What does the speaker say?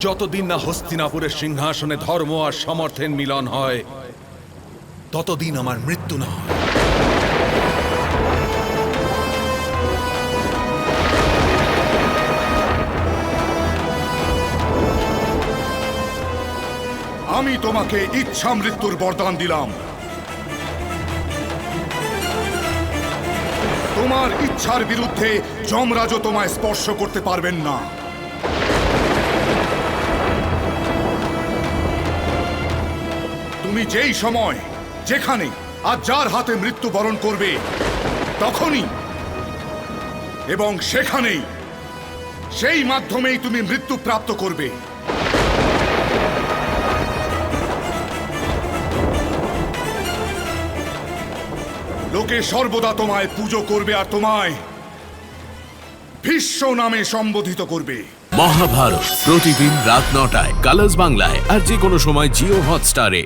যতদিন না হস্তিনাপুরের সিংহাসনে ধর্ম আর সমর্থের মিলন হয়, ততদিন আমার মৃত্যু না হয়। আমি তোমাকে ইচ্ছা মৃত্যুর বরদান দিলাম। তোমার ইচ্ছার বিরুদ্ধে যমরাজও তোমায় স্পর্শ করতে পারবেন না। তুমি যেই সময়, যেখানে আর যার হাতে মৃত্যুবরণ করবে, তখনই এবং সেখানেই, সেই মাধ্যমেই তুমি মৃত্যু প্রাপ্ত করবে। লোকে সর্বদা তোমায় পুজো করবে আর তোমায় ভীষ্ম নামে সম্বোধিত করবে। মহাভারত প্রতিদিন রাত ৯টায় কালার্স বাংলায় আর যে কোনো সময় জিও হটস্টারে।